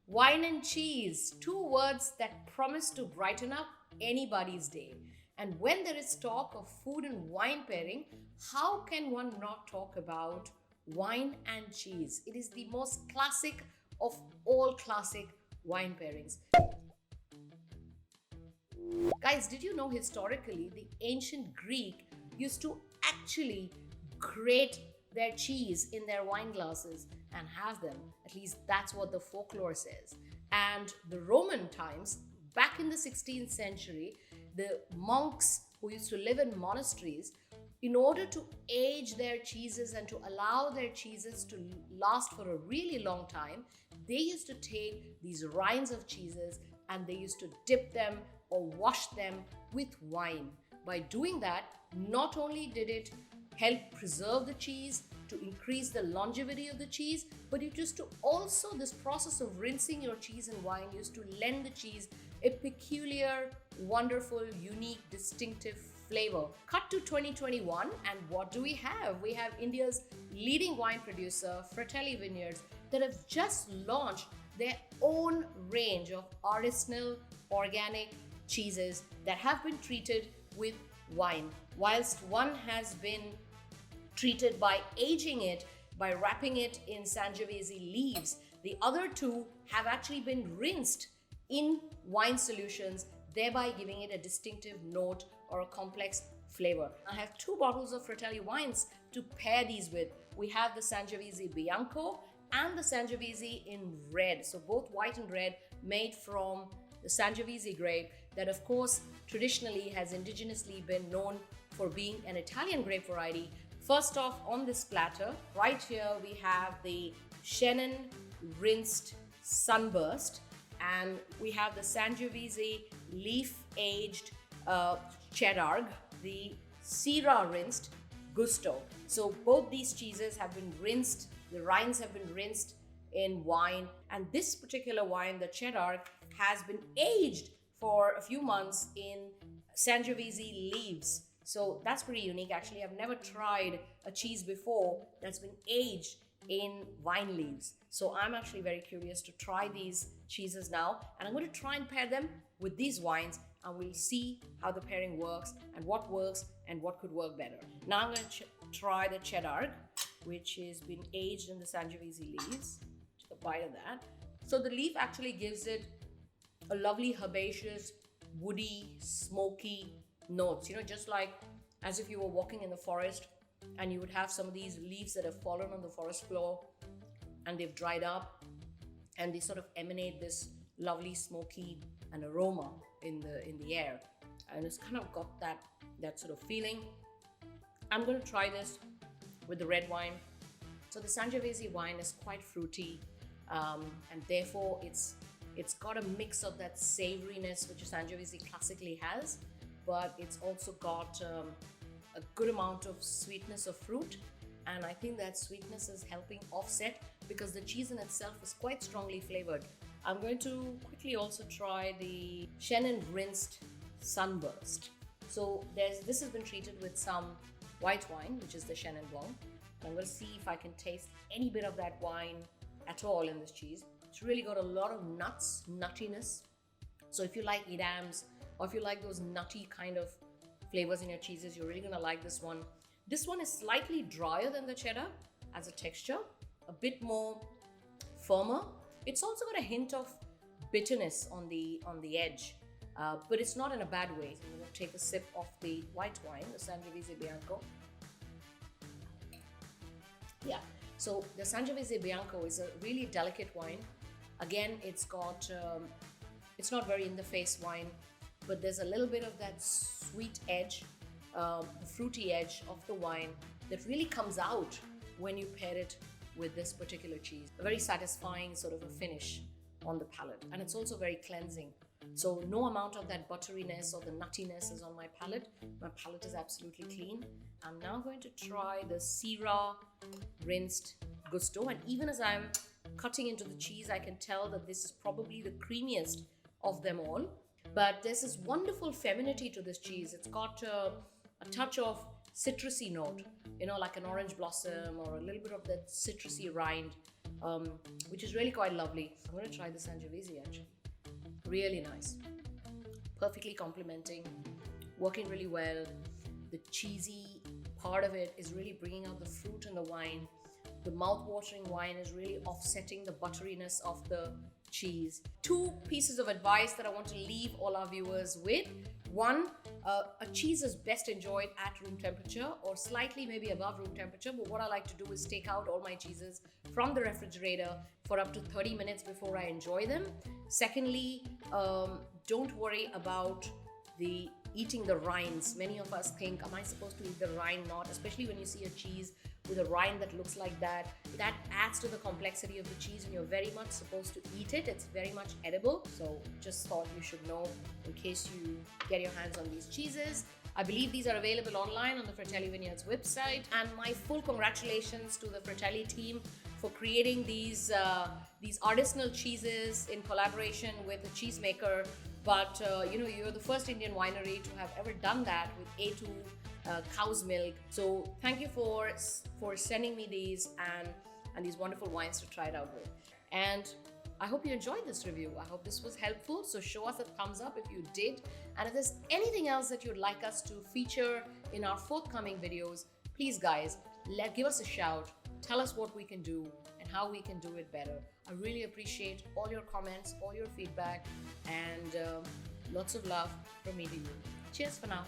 Wine and cheese, two words that promise to brighten up anybody's day. And when there is talk of food and wine pairing, how can one not talk about wine and cheese? It is the most classic of all classic wine pairings. Guys, did you know historically the ancient Greek used to actually grate their cheese in their wine glasses and have them? At least that's what the folklore says. And the Roman times, back in the 16th century, the monks who used to live in monasteries, in order to age their cheeses and to allow their cheeses to last for a really long time, they used to take these rinds of cheeses and they used to dip them or wash them with wine. By doing that, not only did it help preserve the cheese, to increase the longevity of the cheese, but it used to also, this process of rinsing your cheese in wine used to lend the cheese a peculiar, wonderful, unique, distinctive flavor. Cut to 2021, and what do we have? We have India's leading wine producer, Fratelli Vineyards, that have just launched their own range of artisanal, organic cheeses that have been treated with wine. Whilst one has been treated by aging it, by wrapping it in Sangiovese leaves, the other two have actually been rinsed in wine solutions, thereby giving it a distinctive note or a complex flavor. I have two bottles of Fratelli wines to pair these with. We have the Sangiovese Bianco and the Sangiovese in red. So both white and red, made from the Sangiovese grape that of course traditionally has indigenously been known for being an Italian grape variety. First off, on this platter, right here we have the Chenin rinsed Sunburst, and we have the Sangiovese leaf-aged Cheddar, the Syrah rinsed Gusto. So both these cheeses have been rinsed, the rinds have been rinsed in wine, and this particular wine, the Cheddar, has been aged for a few months in Sangiovese leaves. So that's pretty unique. Actually, I've never tried a cheese before that's been aged in wine leaves. So I'm actually very curious to try these cheeses now, and I'm going to try and pair them with these wines, and we'll see how the pairing works and what could work better. Now I'm going to try the Cheddar, which has been aged in the Sangiovese leaves. Take a bite of that. So the leaf actually gives it a lovely herbaceous, woody, smoky notes, just like as if you were walking in the forest and you would have some of these leaves that have fallen on the forest floor and they've dried up and they sort of emanate this lovely smoky and aroma in the air, and it's kind of got that sort of feeling. I'm going to try this with the red wine. So the Sangiovese wine is quite fruity, and therefore it's got a mix of that savoriness which Sangiovese classically has, but it's also got a good amount of sweetness of fruit, and I think that sweetness is helping offset because the cheese in itself is quite strongly flavored. I'm going to quickly also try the Chenin rinsed Sunburst. So this has been treated with some white wine, which is the Chenin Blanc. I'm going to see if I can taste any bit of that wine at all in this cheese. It's really got a lot of nuttiness. So if you like edams, or if you like those nutty kind of flavors in your cheeses, you're really gonna like this one. This one is slightly drier than the Cheddar as a texture, a bit more firmer. It's also got a hint of bitterness on the edge, but it's not in a bad way. So I'm gonna take a sip of the white wine, the Sangiovese Bianco. Yeah, so the Sangiovese Bianco is a really delicate wine. Again, it's not very in-the-face wine, but there's a little bit of that sweet edge, the fruity edge of the wine that really comes out when you pair it with this particular cheese. A very satisfying sort of a finish on the palate, and it's also very cleansing. So no amount of that butteriness or the nuttiness is on my palate. My palate is absolutely clean. I'm now going to try the Syrah rinsed Gusto, and even as I'm cutting into the cheese, I can tell that this is probably the creamiest of them all. But there's this wonderful femininity to this cheese. It's got a touch of citrusy note, like an orange blossom or a little bit of that citrusy rind. which is really quite lovely. I'm going to try the Sangiovese actually. Really nice. Perfectly complementing, working really well. The cheesy part of it is really bringing out the fruit in the wine. The mouth-watering wine is really offsetting the butteriness of the cheese. Two pieces of advice that I want to leave all our viewers with. One, a cheese is best enjoyed at room temperature or slightly maybe above room temperature, but what I like to do is take out all my cheeses from the refrigerator for up to 30 minutes before I enjoy them. Secondly, don't worry about eating the rinds. Many of us think, am I supposed to eat the rind? Not, especially when you see a cheese with a rind that looks like that. That adds to the complexity of the cheese and you're very much supposed to eat it. It's very much edible. So just thought you should know in case you get your hands on these cheeses. I believe these are available online on the Fratelli Vineyards website, and my full congratulations to the Fratelli team for creating these artisanal cheeses in collaboration with a cheesemaker. But you're the first Indian winery to have ever done that with A2 cow's milk. So thank you for sending me these and these wonderful wines to try it out with. And I hope you enjoyed this review. I hope this was helpful. So show us a thumbs up if you did. And if there's anything else that you'd like us to feature in our forthcoming videos, please guys, give us a shout. Tell us what we can do and how we can do it better. I really appreciate all your comments, all your feedback, and lots of love from me to you. Cheers for now.